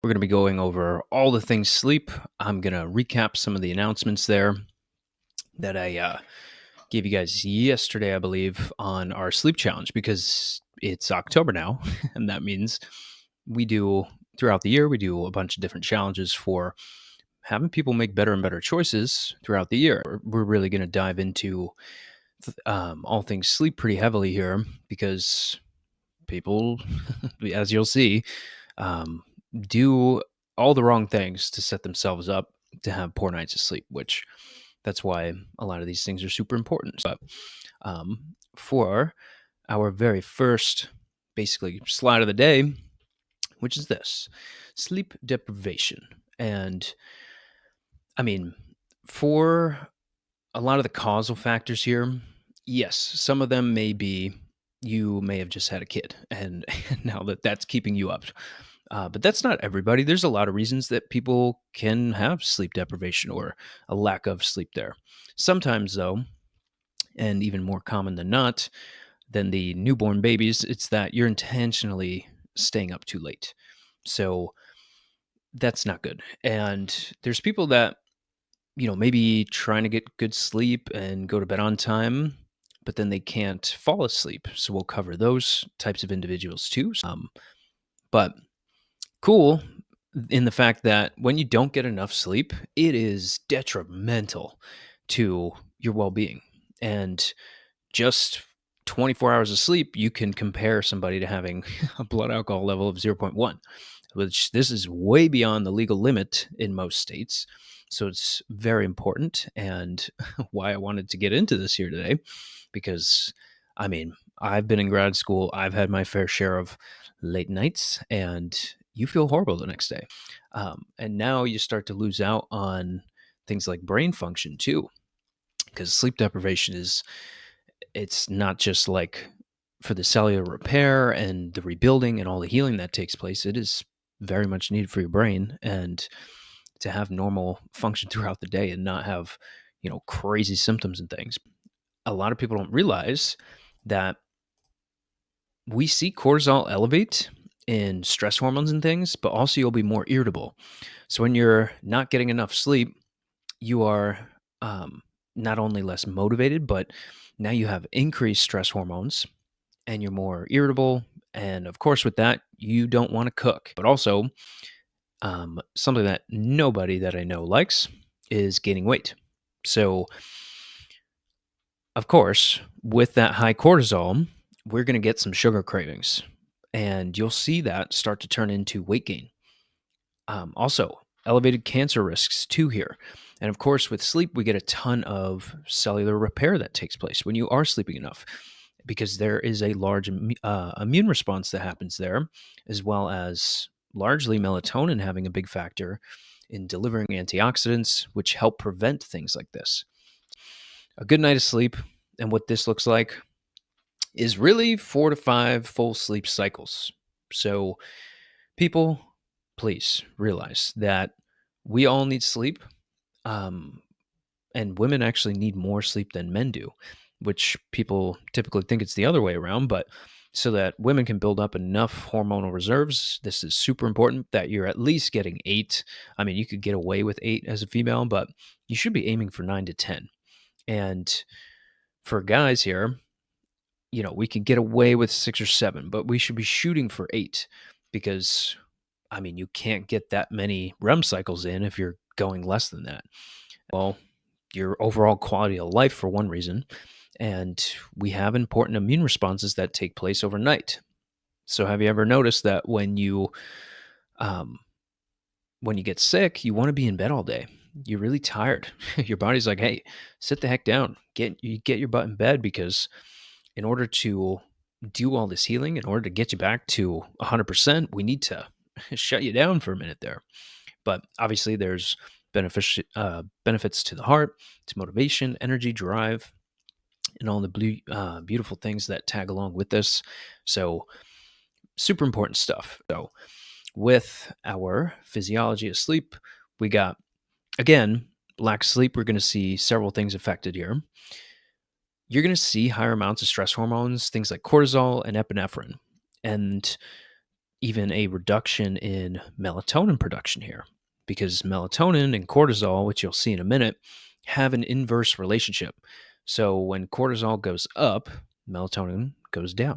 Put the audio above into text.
We're going to be going over all the things sleep. I'm going to recap some of the announcements there that I gave you guys yesterday, I believe, on our sleep challenge because it's October now. And that means we do throughout the year, we do a bunch of different challenges for having people make better and better choices throughout the year. We're really going to dive into all things sleep pretty heavily here because people, as you'll see, um, do all the wrong things to set themselves up to have poor nights of sleep, which that's why a lot of these things are super important. But for our very first, basically, slide of the day, which is this sleep deprivation. And I mean, for a lot of the causal factors here, yes, some of them may be you may have just had a kid and now that's keeping you up. But that's not everybody. There's a lot of reasons that people can have sleep deprivation or a lack of sleep there. Sometimes, though, and even more common than not, than the newborn babies, it's that you're intentionally staying up too late. So that's not good. And there's people that, maybe trying to get good sleep and go to bed on time, but then they can't fall asleep. So we'll cover those types of individuals too. But cool in the fact that when you don't get enough sleep, it is detrimental to your well being. And just 24 hours of sleep, you can compare somebody to having a blood alcohol level of zero point 0.1, which this is way beyond the legal limit in most states. So it's very important and why I wanted to get into this here today because I mean, I've been in grad school, I've had my fair share of late nights, and you feel horrible the next day. And now you start to lose out on things like brain function too, because sleep deprivation it's not just like for the cellular repair and the rebuilding and all the healing that takes place. It is very much needed for your brain and to have normal function throughout the day and not have, crazy symptoms and things. A lot of people don't realize that we see cortisol elevate in stress hormones and things, but also you'll be more irritable. So when you're not getting enough sleep, you are not only less motivated, but now you have increased stress hormones and you're more irritable. And of course, with that, you don't want to cook. But also, something that nobody that I know likes is gaining weight. So, of course, with that high cortisol, we're going to get some sugar cravings. And you'll see that start to turn into weight gain. Also, elevated cancer risks too here. And of course, with sleep, we get a ton of cellular repair that takes place when you are sleeping enough because there is a large immune response that happens there, as well as largely melatonin having a big factor in delivering antioxidants, which help prevent things like this. A good night of sleep, and what this looks like, is really 4 to 5 full sleep cycles. So, people, please realize that we all need sleep. Um, and women actually need more sleep than men do, which people typically think it's the other way around. But so that women can build up enough hormonal reserves, this is super important that you're at least getting 8. I mean, you could get away with 8 as a female, but you should be aiming for 9 to 10. And for guys here, we could get away with 6 or 7, but we should be shooting for 8 because, I mean, you can't get that many REM cycles in if you're going less than that. Well, your overall quality of life for one reason, and we have important immune responses that take place overnight. So have you ever noticed that um, when you get sick, you want to be in bed all day? You're really tired. Your body's like, "Hey, sit the heck down. Get your butt in bed because in order to do all this healing, in order to get you back to 100%, we need to shut you down for a minute there." But obviously, there's benefits to the heart, to motivation, energy, drive, and all the beautiful things that tag along with this. So, super important stuff. So, with our physiology of sleep, we got, again, lack of sleep. We're going to see several things affected here. You're going to see higher amounts of stress hormones, things like cortisol and epinephrine. And even a reduction in melatonin production here, because melatonin and cortisol, which you'll see in a minute, have an inverse relationship. So when cortisol goes up, melatonin goes down.